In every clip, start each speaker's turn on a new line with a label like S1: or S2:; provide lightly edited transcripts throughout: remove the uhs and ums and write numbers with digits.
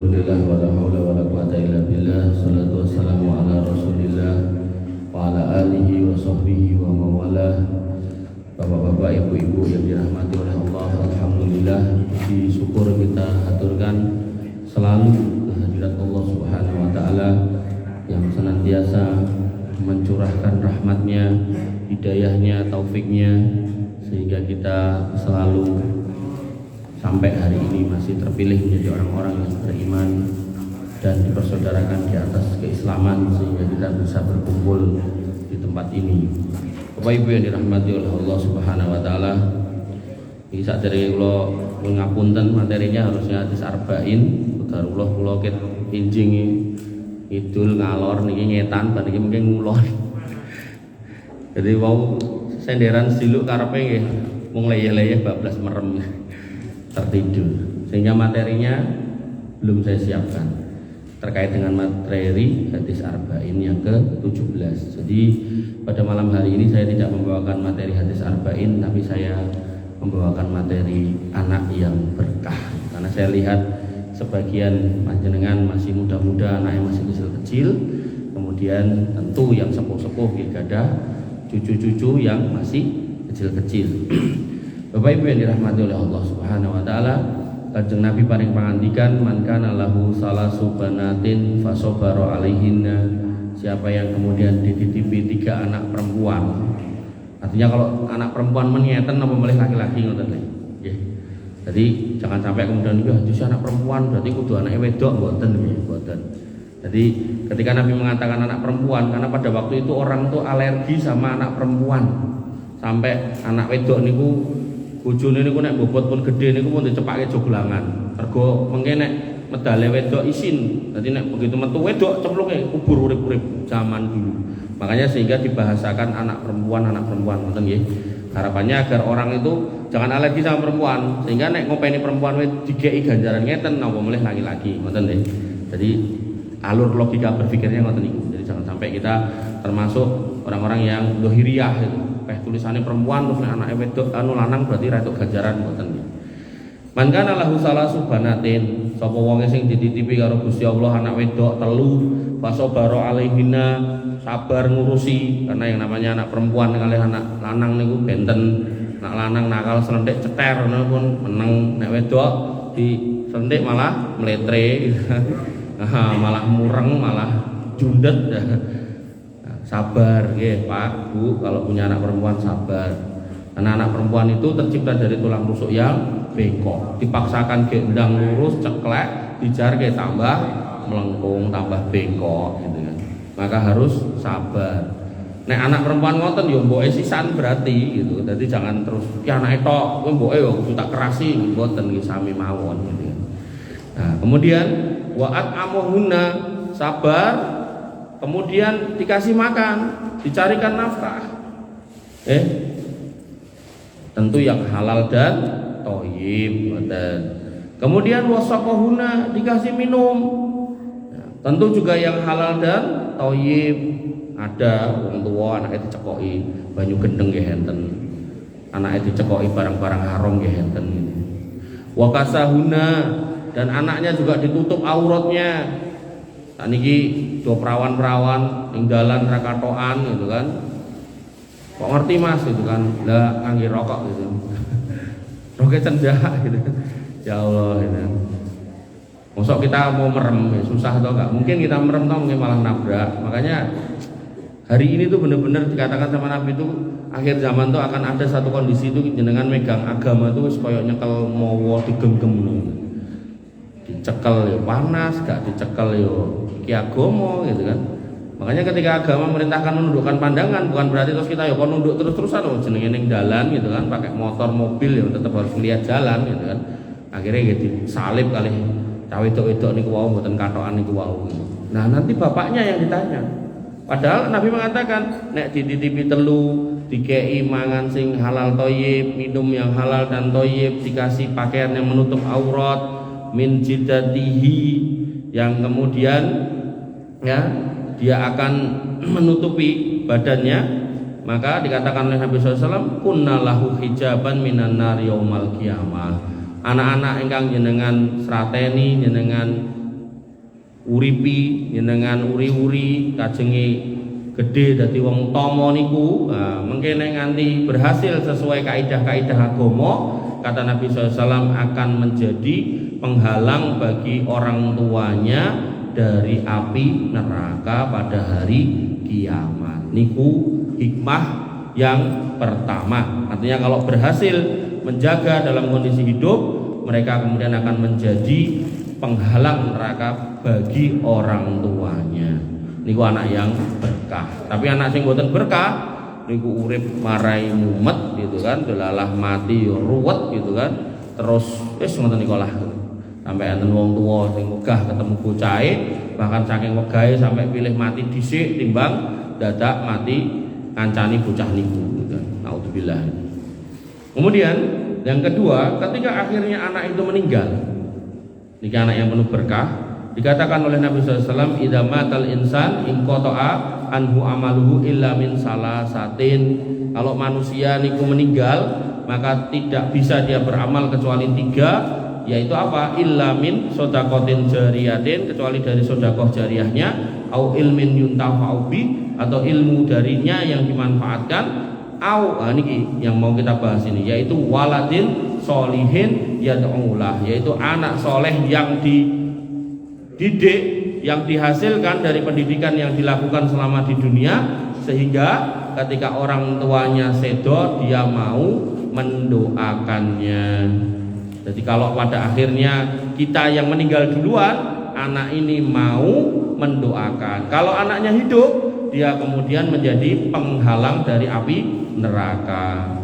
S1: Alhamdulillah wala haula wala quwata illa billah. Salatu wassalamu ala Rasulillah wa ala alihi wa sahbihi wa mawalah. Bapak-bapak, ibu-ibu yang dirahmati oleh Allah, alhamdulillah, puji syukur kita haturkan selalu kehadirat Allah Subhanahu wa taala yang senantiasa mencurahkan rahmatnya, hidayahnya, taufiknya, sehingga kita selalu sampai hari ini masih terpilih menjadi orang-orang yang beriman dan dipersaudarakan di atas keislaman, sehingga kita bisa berkumpul di tempat ini. Bapak Ibu yang dirahmati oleh Allah Subhanahu wa taala, iki sadere kula ngapunten materinya harusnya hadis arba'in, qadarullah kula ket injing idul ngalor niki ngetan bar niki mungkin ngulon. Jadi wau senderan siluk karepe nggih mung leyeh-leyeh bablas merem tertidur, sehingga materinya belum saya siapkan terkait dengan materi hadis arba'in yang ke-17. Jadi pada malam hari ini saya tidak membawakan materi hadis arba'in, tapi saya membawakan materi anak yang berkah, karena saya lihat sebagian panjenengan masih muda-muda, anaknya masih kecil-kecil, kemudian tentu yang sepuh-sepuh ada cucu-cucu yang masih kecil-kecil. Bapak Ibu yang dirahmati oleh Allah Subhanahu wa taala, Kanjeng Nabi paring pangandikan, man kana lahu salasu banatin fasobaro alaihinna, siapa yang kemudian dititipi 3 anak perempuan. Artinya kalau anak perempuan meniatan apa boleh laki-laki ngoten nggih. Jadi jangan sampai kemudian ya itu anak perempuan berarti kudu anake wedok, mboten nggih, mboten. Jadi ketika Nabi mengatakan anak perempuan, karena pada waktu itu orang tuh alergi sama anak perempuan. Sampai anak wedok niku bojone niku nek bobot pun gede niku pun dicepake joglangan. Mergo mengke nek medale wedok isin. Dadi nek begitu metu wedok cemplunge kubur urip-urip zaman dulu. Makanya sehingga dibahasakan anak perempuan ngoten nggih. Harapannya agar orang itu jangan alergi sama perempuan, sehingga nek ngopeni perempuan digeki ganjaran ngeten napa mulih laki-laki ngoten nggih. Jadi alur logika berpikirnya ngoten niku. Jadi jangan sampai kita termasuk orang-orang yang dohiriyah itu. Tulisannya perempuan terus nek anake wedok anu lanang berarti ra entuk ganjaran mboten nggih. Man kana lahu salasu banatin, sapa wong sing dititipi karo Gusti Allah anak wedok 3, fasobaro alaihina, sabar ngurusi, karena yang namanya anak perempuan kalih anak lanang niku benten. Anak lanang nakal selentik ceter ngono pun meneng, nek wedok disentik malah mletre. Malah mureng, malah jundet. Sabar nggih Pak, Bu, kalau punya anak perempuan sabar. Karena anak perempuan itu tercipta dari tulang rusuk yang bengkok. Dipaksakan gendang lurus, ceklek, dijarke tambah melengkung, tambah bengkok gitu kan. Maka harus sabar. Nek anak perempuan ngoten ya mboke sisan berarti gitu. Jadi jangan terus ki anake tok, kowe mboke yo kudu tak kerasi mboten nggih sami mawon gitu. Nah, kemudian wa'at amuhunna, sabar. Kemudian dikasih makan, dicarikan nafkah. Tentu yang halal dan thayyib. Kemudian wasaqahuna, dikasih minum. Tentu juga yang halal dan thayyib. Ada wong tuwa anake dicekoki banyu gendeng nggih enten. Anake dicekoki barang-barang haram nggih enten. Wa kasahuna, dan anaknya juga ditutup auratnya. Niki do perawan-perawan ning dalan ra katokan gitu kan. Kok ngerti Mas gitu kan. Lah kangge rokok gitu. Roket cendak gitu. Ya Allah gitu. Mosok kita mau merem ya, susah atau enggak? Mungkin kita merem tau mungkin malah nabrak. Makanya hari ini tuh benar-benar dikatakan sama Nabi itu akhir zaman tuh akan ada satu kondisi itu jenengan megang agama tuh wis koyo nyekel mawa digenggam ngono. Dicekel ya panas, gak dicekel ya ki agama gitu kan. Makanya ketika agama merintahkan menundukkan pandangan, bukan berarti terus kita ya kok nunduk terus-terusan loh jenenge ning dalan gitu kan, pakai motor mobil ya tetap harus melihat jalan gitu kan. Akhirnya gitu salib kali cawe wedok niku wau mboten katokan niku wau gitu. Nah, nanti bapaknya yang ditanya. Padahal Nabi mengatakan nek dititipi telu, dikei mangan sing halal thayyib, minum yang halal dan thayyib, dikasih pakaian yang menutup aurat, min jidatihi, yang kemudian ya dia akan menutupi badannya, maka dikatakan oleh Nabi SAW, kunna lahu hijaban minan nar yaumal qiyamah. Anak-anak ingkang jenengan strateni, jenengan uripi jenengan uri-uri kajenge gede dadi wong tama niku mengkene nganti berhasil sesuai kaidah-kaidah agama, kata Nabi SAW akan menjadi penghalang bagi orang tuanya dari api neraka pada hari kiamat. Niku hikmah yang pertama. Artinya kalau berhasil menjaga dalam kondisi hidup, mereka kemudian akan menjadi penghalang neraka bagi orang tuanya. Niku anak yang berkah. Tapi anak sing boten berkah niku urip marai mumet gitu kan, delalah mati ruwet gitu kan. Terus wis ngoten niku lah. Sampai enten wong tuwa sing megah ketemu bocahe, bahkan saking wegahe sampai pilih mati dhisik timbang dadak mati kancani bocah niku gitu. Naudzubillah. Kemudian yang kedua, ketika akhirnya anak itu meninggal, niki anak yang penuh berkah, dikatakan oleh Nabi SAW, idza matal insan in qata'a anhu amaluhu illa min salasatin. Kalau manusia niku meninggal, maka tidak bisa dia beramal kecuali 3, yaitu apa? Illa min shadaqatin jariyatin, kecuali dari sedekah jariyahnya, au ilmin yuntafa'u bi, atau ilmu darinya yang dimanfaatkan, au niki yang mau kita bahas ini, yaitu waladin solihin yad'ulah, yaitu anak soleh yang dididik, yang dihasilkan dari pendidikan yang dilakukan selama di dunia, sehingga ketika orang tuanya sedo dia mau mendoakannya. Jadi kalau pada akhirnya kita yang meninggal duluan, anak ini mau mendoakan. Kalau anaknya hidup, dia kemudian menjadi penghalang dari api neraka.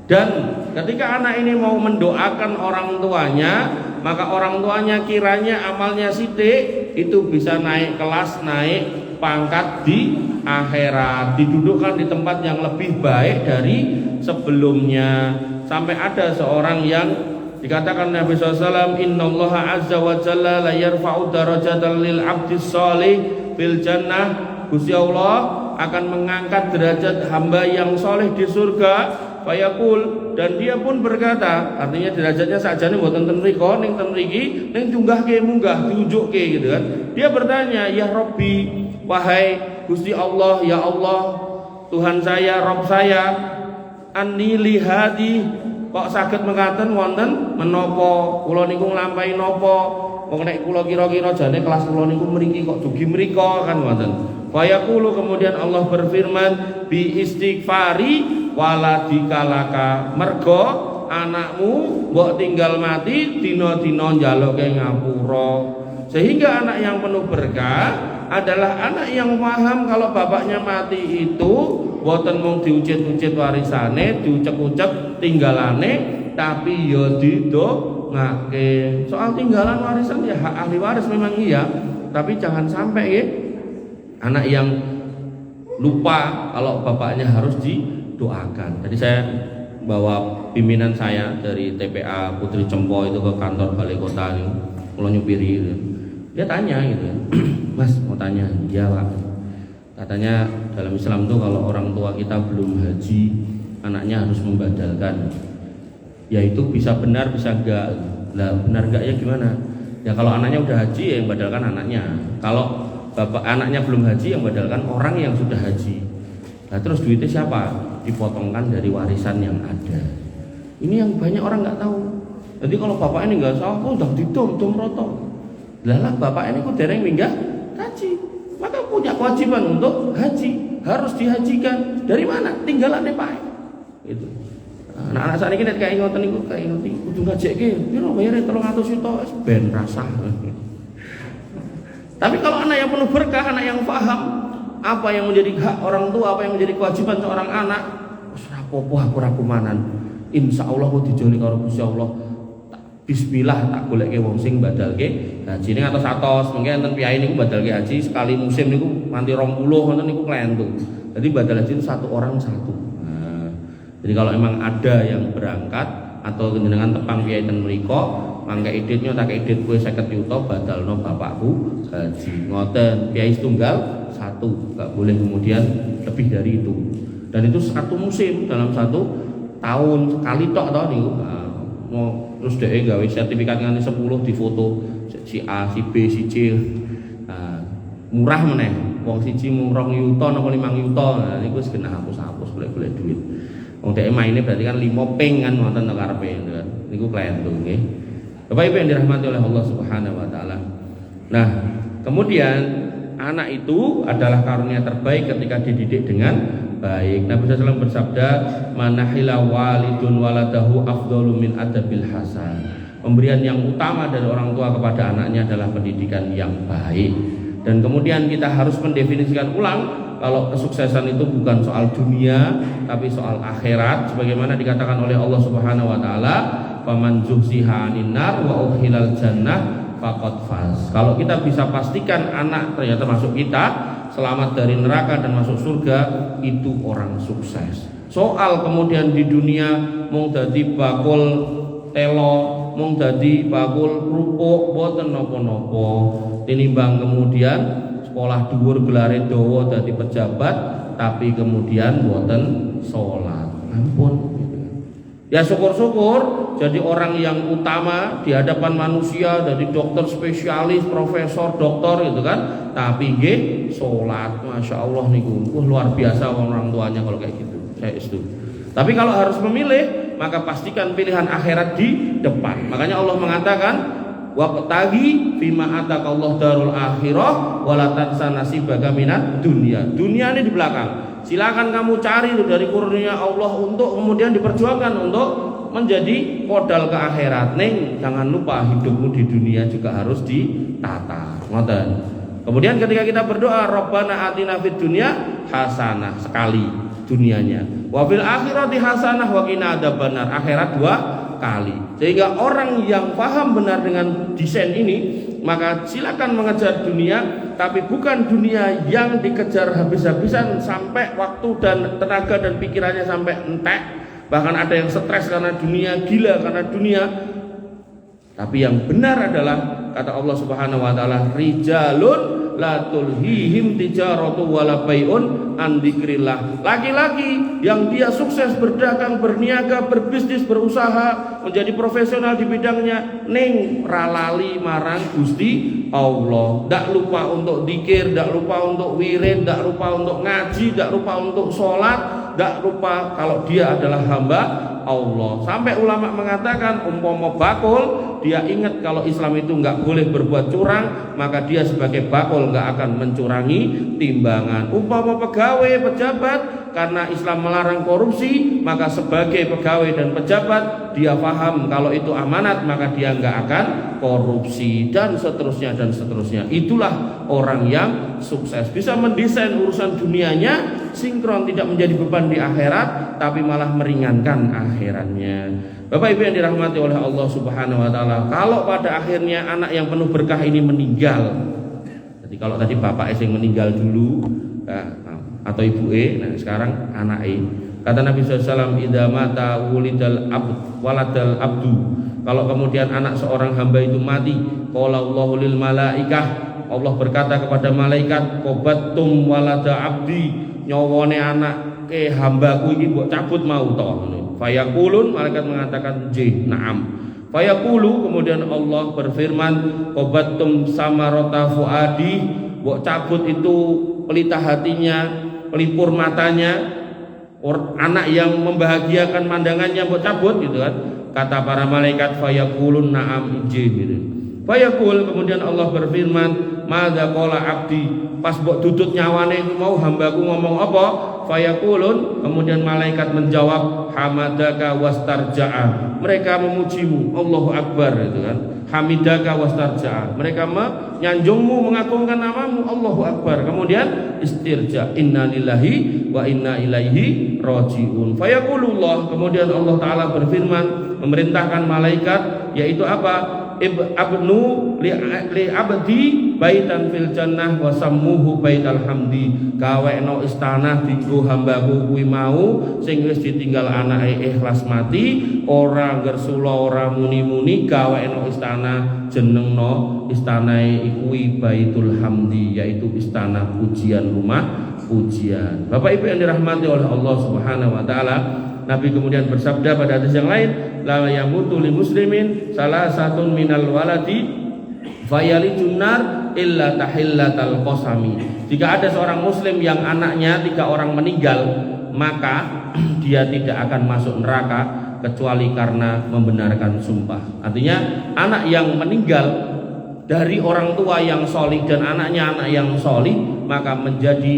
S1: Dan ketika anak ini mau mendoakan orang tuanya, maka orang tuanya kiranya amalnya sithik itu bisa naik kelas, naik pangkat di akhirat, didudukkan di tempat yang lebih baik dari sebelumnya. Sampai ada seorang yang dikatakan Nabi SAW, innallaha azza wa jalla la yarfa'u darajatan lil abdis sholih fil jannah. Gusti Allah akan mengangkat derajat hamba yang soleh di surga. Fayaqul, dan dia pun berkata, artinya derajatnya sakjane mboten ten mriko ning ten mriki ning tunggahke munggah diunjukke gitu kan. Dia bertanya, ya Rabbi, wahai Gusti Allah, ya Allah, Tuhan saya, Rabb saya, anni lihadi, kok saged mekaten wonten menapa kula niku nglampahi napa, wong nek kula kira-kira jane kelas kula niku mriki kok dugi mriko kan wonten. Fayaqulu, kemudian Allah berfirman, bi istighfari waladika laka, mergo anakmu mbok tinggal mati dina-dina njaluke ngapura. Sehingga anak yang penuh berkah adalah anak yang paham kalau bapaknya mati itu boten mung diucit-ucit warisane, diucek-ucek tinggalane, tapi ya didongake. Soal tinggalan warisan ya hak ahli waris memang iya, tapi jangan sampai ya anak yang lupa kalau bapaknya harus didoakan. Jadi saya bawa pimpinan saya dari TPA Putri Cempo itu ke kantor balai kota ini, kalau nyupiri gitu. Dia tanya gitu, Mas mau tanya, iya Pak. Katanya dalam Islam tuh kalau orang tua kita belum haji, anaknya harus membadalkan. Ya itu bisa benar bisa enggak. Lah benar enggak ya gimana? Ya kalau anaknya udah haji ya yang badalkan anaknya. Kalau bapak anaknya belum haji, yang badalkan orang yang sudah haji. Nah terus duitnya siapa? Dipotongkan dari warisan yang ada. Ini yang banyak orang nggak tahu. Jadi kalau bapak ini nggak sah, kok udah didom roto. Lah bapak ini kok dereng minggah haji, maka punya kewajiban untuk haji, harus dihajikan. Dari mana? Tinggalannya Pak. Itu. Nah, anak saat ini kayak ngoten niku, kayak ngoten kudu ngajekke, piro bayare 300 juta ben rasah. Tapi kalau anak yang penuh berkah, anak yang paham apa yang menjadi hak orang tua, apa yang menjadi kewajiban seorang anak, wis rapopo aku ra kumanan. Insyaallah aku dijoli karo Gusti Allah. Bismillah tak golekke wong sing badalke haji ning atos-atos, mengke enten piyai niku badalke haji sekali musim niku nganti 20 ngoten niku klentu. Jadi badal haji itu satu orang satu. Nah, jadi kalau emang ada yang berangkat atau jenengan tepang piyai ten mriko, mangke iditnya tak idit kowe 50 juta badalno bapakku haji. Ngoten, piyai tunggal satu, enggak boleh kemudian lebih dari itu. Dan itu satu musim dalam satu tahun sekali tok to niku. Nah, mau terus dhek gawe sertifikat nganti 10 difoto si A, si B, si C. Nah, murah meneh. Wong siji mung 2 yuta napa 5 yuta. Nah niku wis kena hapus-hapus golek-golek duit. Wong dhek maine berarti kan 5 ping kan wonten nek karepe kan. Niku klentu nggih. Bapak Ibu yang dirahmati oleh Allah Subhanahu wa taala. Nah, kemudian anak itu adalah karunia terbaik ketika dididik dengan baik. Nabi SAW bersabda, "Manahila walidun waladahu afdalu min adabil hasan." Pemberian yang utama dari orang tua kepada anaknya adalah pendidikan yang baik. Dan kemudian kita harus mendefinisikan ulang kalau kesuksesan itu bukan soal dunia tapi soal akhirat, sebagaimana dikatakan oleh Allah Subhanahu wa taala, "Faman zuhziha 'anil nar wa udkhilal jannah faqad faz." Kalau kita bisa pastikan anak ternyata masuk kita, selamat dari neraka dan masuk surga, itu orang sukses. Soal kemudian di dunia mung dadi bakul telo, mung dadi bakul kerupuk, boten napa-napa. Tinimbang kemudian sekolah dhuwur gelare dawa dadi pejabat tapi kemudian boten salat. Ampun. Ya syukur-syukur jadi orang yang utama di hadapan manusia, jadi dokter spesialis, profesor, doktor gitu kan. Tapi nggih salat, Masya Allah niku luar biasa orang tuanya kalau kayak gitu. Saya setuju. Tapi kalau harus memilih, maka pastikan pilihan akhirat di depan. Makanya Allah mengatakan, waqtagi fima atakallahu darul akhirah wala tansa nasibaka minad dunya. Dunia ini di belakang. Silakan kamu cari dari kurnia Allah untuk kemudian diperjuangkan untuk menjadi modal ke akhirat. Neng, jangan lupa hidupmu di dunia juga harus ditata. Ngoten. Kemudian ketika kita berdoa, Rabbana atina fid dunya hasanah, sekali dunianya. Wa fil akhirati hasanah wa qina adzabannar, akhirat 2 kali. Sehingga orang yang paham benar dengan desain ini, maka silakan mengejar dunia, tapi bukan dunia yang dikejar habis-habisan sampai waktu dan tenaga dan pikirannya sampai entek. Bahkan ada yang stres karena dunia, gila karena dunia. Tapi yang benar adalah kata Allah Subhanahu wa taala, rijalun la tulhihim tijaratu wala bai'un an dzikrillah. Laki-laki yang dia sukses berdagang, berniaga, berbisnis, berusaha, menjadi profesional di bidangnya, ning ralali marang Gusti Allah. Ndak lupa untuk zikir, ndak lupa untuk wirid, ndak lupa untuk ngaji, ndak lupa untuk sholat, ndak lupa kalau dia adalah hamba Allah. Sampai ulama mengatakan umpama bakul, dia ingat kalau Islam itu enggak boleh berbuat curang, maka dia sebagai bakul enggak akan mencurangi timbangan. Umpama pegawai, pejabat, karena Islam melarang korupsi, maka sebagai pegawai dan pejabat dia paham kalau itu amanat, maka dia enggak akan korupsi, dan seterusnya dan seterusnya. Itulah orang yang sukses, bisa mendesain urusan dunianya sinkron, tidak menjadi beban di akhirat, tapi malah meringankan akhiratnya. Bapak Ibu yang dirahmati oleh Allah Subhanahu wa taala, kalau pada akhirnya anak yang penuh berkah ini meninggal, jadi kalau tadi bapak yang meninggal dulu atau ibu nah sekarang anak kata Nabi SAW, idza mata wulidal abd waladal abdu, kalau kemudian anak seorang hamba itu mati, qala Allahu lil malaikah, Allah berkata kepada malaikat, qabattum walada abdi, nyawane anak ke hambaku ini mbok cabut mau to. Fayaqulun, malaikat mengatakan jih, na'am. Fayaqulu, kemudian Allah berfirman, qabattum samarata fuadi, mbok cabut itu pelita hatinya, pelipur matanya, anak yang membahagiakan pandangannya mbok cabut gitu kan. Kata para malaikat, fayaqulun na'am jih gitu. Fayaqul, kemudian Allah berfirman, madza qala abdi, pas mbok dudut nyawane mau hambaku ngomong apa? Fayaqulun, kemudian malaikat menjawab, hamadaka wastarja'a, mereka memujimu, Allahu Akbar itu kan. Hamidaka wastarja'a, mereka menyanjungmu, mengagungkan namamu, Allahu Akbar. Kemudian istirja, inna lillahi wa inna ilaihi rajiun. Fayaqulullah, kemudian Allah Ta'ala berfirman, memerintahkan malaikat, yaitu apa? Abnu li abdi baitan fil jannah wa sammuhu baital hamdi, gawekno istana dinggo hambaku kuwi mau sing wis ditinggal anake ikhlas mati, ora gersula ora muni-muni, gawekno istana jenengno istanae kuwi baitul hamdi, yaitu istana pujian, rumah pujian. Bapak Ibu yang dirahmati oleh Allah Subhanahu wa taala, Nabi kemudian bersabda pada hadis yang lain, la yamutu li muslimin salah satun minal waladi fayalijun nar illa tahillatal qasami. Jika ada seorang muslim yang anaknya 3 orang meninggal, maka dia tidak akan masuk neraka kecuali karena membenarkan sumpah. Artinya anak yang meninggal dari orang tua yang solih dan anaknya anak yang solih, maka menjadi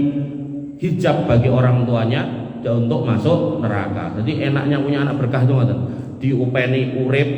S1: hijab bagi orang tuanya untuk masuk neraka. Jadi enaknya punya anak berkah itu ngoten. Diupeni urip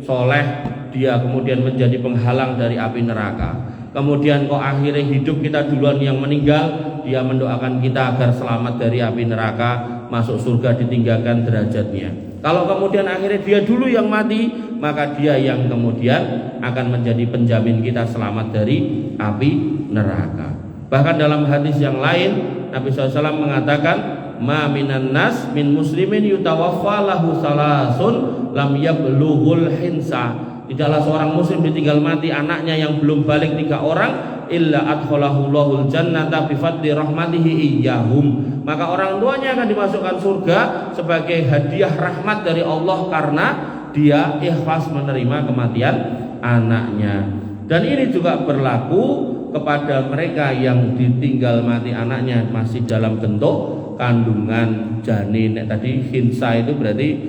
S1: soleh, dia kemudian menjadi penghalang dari api neraka. Kemudian kok akhirnya hidup kita duluan yang meninggal, dia mendoakan kita agar selamat dari api neraka, masuk surga, ditinggalkan derajatnya. Kalau kemudian akhirnya dia dulu yang mati, maka dia yang kemudian akan menjadi penjamin kita selamat dari api neraka. Bahkan dalam hadis yang lain Nabi SAW mengatakan, ma minan nas min muslimin yutawaffa lahu salasun lam yablughul hinsa. Tidaklah seorang muslim ditinggal mati anaknya yang belum balik 3 orang, illa adkhalahullahu jannata bi fadli rahmatihi iyyahum. Maka orang tuanya akan dimasukkan surga sebagai hadiah rahmat dari Allah karena dia ikhlas menerima kematian anaknya. Dan ini juga berlaku kepada mereka yang ditinggal mati anaknya masih dalam bentuk kandungan janin. Tadi hinsa itu berarti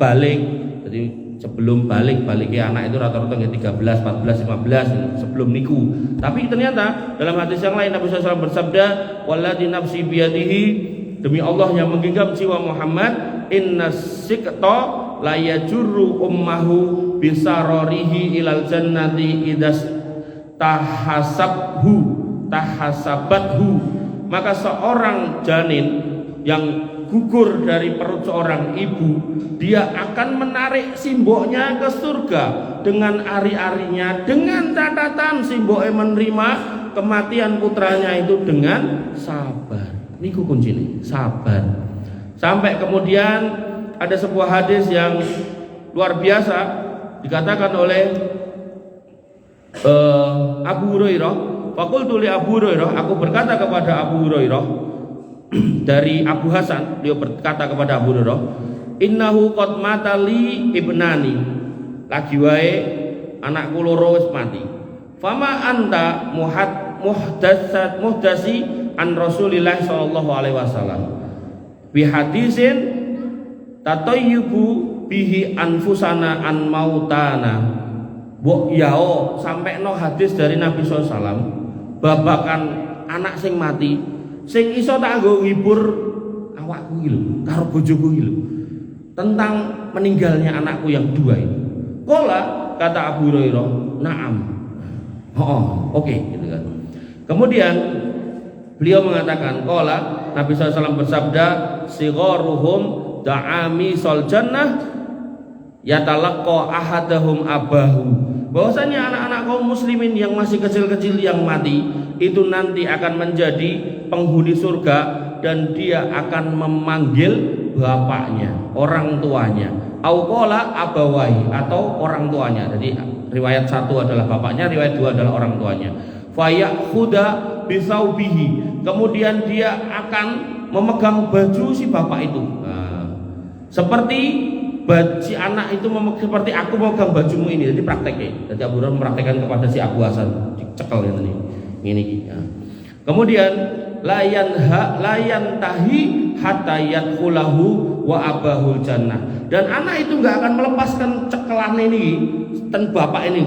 S1: balik. Jadi sebelum baliknya anak itu rata-rata 13, 14, 15 sebelum niku. Tapi ternyata dalam hadis yang lain Nabi SAW bersabda, walladzi nafsi biyadihi, demi Allah yang menggenggam jiwa Muhammad, innas sikta la yajurru ummahu bisararihi ilal jannati idas tahasabathu. Maka seorang janin yang gugur dari perut seorang ibu, dia akan menarik simboknya ke surga dengan ari-arinya, dengan catatan simboknya menerima kematian putranya itu dengan sabar. Niku kuncinya, sabar. Sampai kemudian ada sebuah hadis yang luar biasa dikatakan oleh Abu Hurairah. Faqultu li Abu Hurairah, aku berkata kepada Abu Hurairah, dari Abu Hasan, dia berkata kepada Abu Hurairah, innahu qad matali ibnani, lagi wae anakku loro wis mati. Fama anta muhdasi an Rasulillah sallallahu alaihi wasallam bi hadisin tatayyubu bihi anfusana an mautana. Mbok yao sampai no hadis dari Nabi SAW babakan anak sing mati, sing iso tak nggo ngibur awakku iki lho karo bojoku iki lho, tentang meninggalnya anakku yang 2 ini. Qala, kata Abu Hurairah, na'am. Oke, gitu kan. Kemudian beliau mengatakan, qala, Nabi SAW bersabda, sigharuhum da'ami sol jannah yatalaqqa ahadahum abahu. Bahwasanya anak-anak kaum muslimin yang masih kecil-kecil yang mati itu nanti akan menjadi penghuni surga, dan dia akan memanggil bapaknya, orang tuanya, au qala abawai, atau orang tuanya. Jadi riwayat 1 adalah bapaknya, riwayat 2 adalah orang tuanya. Fayakhudha bisaubihi, kemudian dia akan memegang baju si bapak itu. Seperti si anak itu seperti aku memegang bajumu ini. Jadi prakteknya. Jadi Abu Hurairah mempraktekkan kepada si Abu Hasan, dicekel ini. Ya. Kemudian layan tahi hatta yadkhulahu wa abahul jannah. Dan anak itu enggak akan melepaskan cekelan ini ten bapak ini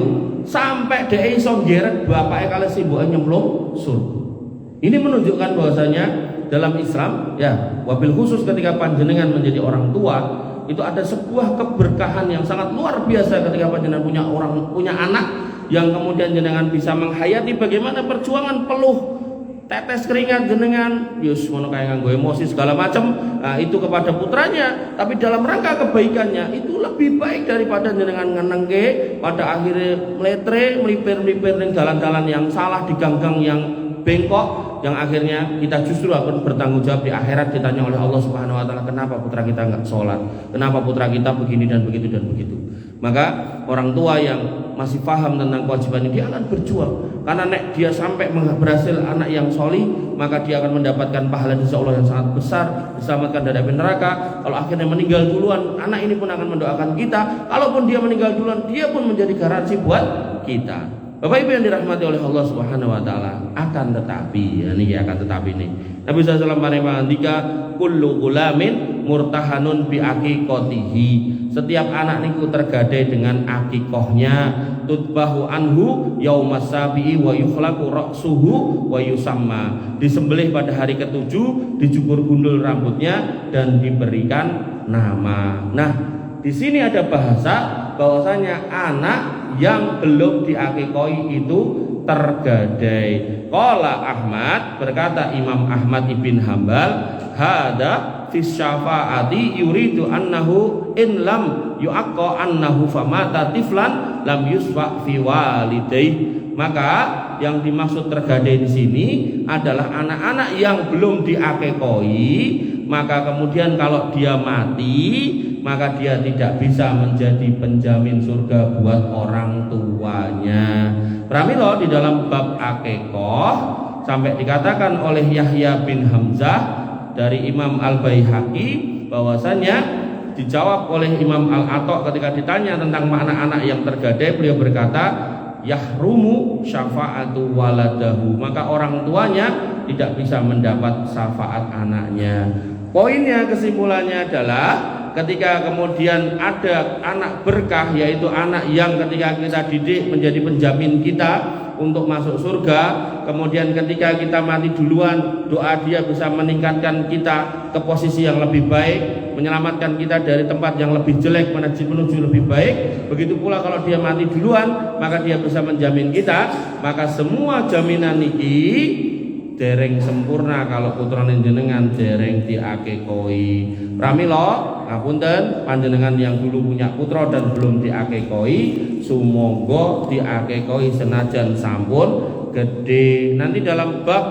S1: sampai dia iso nggeret bapake kali simboke nyemplung surga. Ini menunjukkan bahwasanya dalam Islam ya, wabil khusus ketika panjenengan menjadi orang tua, itu ada sebuah keberkahan yang sangat luar biasa ketika panjenengan punya anak yang kemudian jenengan bisa menghayati bagaimana perjuangan peluh tetes keringat jenengan yus ngono kaya nganggo emosi segala macam, itu kepada putranya, tapi dalam rangka kebaikannya itu lebih baik daripada jenengan ngenengke pada akhirnya meletre melipir-melipir ning dalan-dalan yang salah, di gang-gang yang bengkok, yang akhirnya kita justru akan bertanggung jawab di akhirat, ditanya oleh Allah Subhanahu wa taala, kenapa putra kita enggak sholat, kenapa putra kita begini dan begitu dan begitu. Maka orang tua yang masih paham tentang kewajiban ini, dia akan berjuang, karena nek dia sampai berhasil anak yang sholih, maka dia akan mendapatkan pahala dari Allah yang sangat besar, diselamatkan dari api neraka. Kalau akhirnya meninggal duluan, anak ini pun akan mendoakan kita. Kalaupun dia meninggal duluan, dia pun menjadi garansi buat kita. Bapak Ibu yang dirahmati oleh Allah Subhanahu wa taala, akan tetapi nih. Nabi sallallahu alaihi wasallam mengandika kullu gulamin murtahanun bi aqiqatihi. Setiap anak niku tergadai dengan akikohnya, tutbahu anhu yaumas sabi'i wa yukhlaqu ra'suhu wa yusamma. Disembelih pada hari ketujuh, dicukur gundul rambutnya dan diberikan nama. Nah, di sini ada bahasa bahwasanya anak yang belum diakikoi itu tergadai. Qala Ahmad, berkata Imam Ahmad ibn Hambal, hada fi syafaati yuridu annahu in lam yu'aqqa annahu famata tiflan lam yusfa fi walidayh. Maka yang dimaksud tergadai di sini adalah anak-anak yang belum diakikoi, maka kemudian kalau dia mati, maka dia tidak bisa menjadi penjamin surga buat orang tuanya. Pramila di dalam bab akikoh sampai dikatakan oleh Yahya bin Hamzah dari Imam Al-Baihaqi bahwasanya dijawab oleh Imam Al-Atha ketika ditanya tentang makna anak yang tergadai, beliau berkata yahrumu syafa'atu waladahu, maka orang tuanya tidak bisa mendapat syafaat anaknya. Poinnya, kesimpulannya adalah ketika kemudian ada anak berkah, yaitu anak yang ketika kita didik menjadi penjamin kita untuk masuk surga, kemudian ketika kita mati duluan, doa dia bisa meningkatkan kita ke posisi yang lebih baik, menyelamatkan kita dari tempat yang lebih jelek menuju lebih baik. Begitu pula kalau dia mati duluan, maka dia bisa menjamin kita. Maka semua jaminan niki dereng sempurna kalau putrane jenengan dereng diakekoi. Pramila ngapunten panjenengan yang dulu punya putra dan belum diakekoi, sumangga diakekoi senajan sampun gede. Nanti dalam bab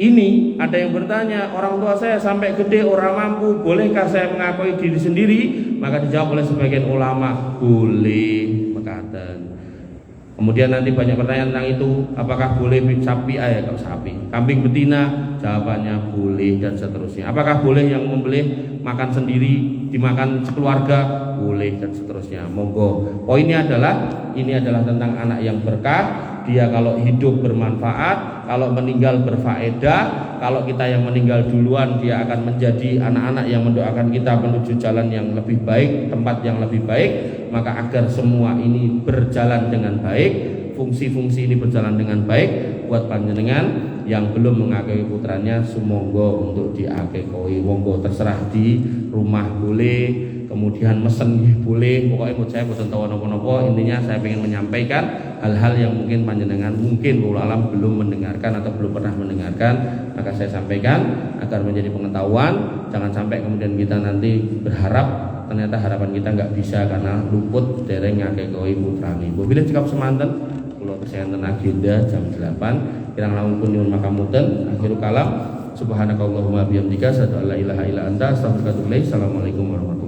S1: ini ada yang bertanya, orang tua saya sampai gede orang mampu, bolehkah saya mengakui diri sendiri? Maka dijawab oleh sebagian ulama, boleh. Mekaten. Kemudian nanti banyak pertanyaan tentang itu, apakah boleh sapi kambing betina? Jawabannya boleh dan seterusnya. Apakah boleh yang membeli makan sendiri, dimakan sekeluarga? Boleh dan seterusnya. Monggo. Poinnya adalah ini adalah tentang anak yang berkah. Dia kalau hidup bermanfaat, kalau meninggal berfaedah. Kalau kita yang meninggal duluan, dia akan menjadi anak-anak yang mendoakan kita menuju jalan yang lebih baik, tempat yang lebih baik. Maka agar semua ini berjalan dengan baik, fungsi-fungsi ini berjalan dengan baik, buat panjenengan yang belum mengakui putranya, sumangga untuk diakekoi. Monggo terserah di rumah boleh, kemudian mesen boleh. Pokoknya menurut saya boten tahu napa-napa. Intinya saya ingin menyampaikan hal-hal yang mungkin panjenengan wallahu alam belum mendengarkan atau belum pernah mendengarkan, maka saya sampaikan agar menjadi pengetahuan. Jangan sampai kemudian kita nanti berharap ternyata harapan kita nggak bisa karena luput dereng ngakekoi putrane. Bila cekap semanten kula kesehatan agenda jam 8 kirang langkung pun nyuwun makamuten. Akhirul kalam subhanakallahumma bihamdika asyhadu an la ilaha illa anta astaghfiruka wa atubu ilaik. Assalamualaikum warahmatullahi wabarakatuh.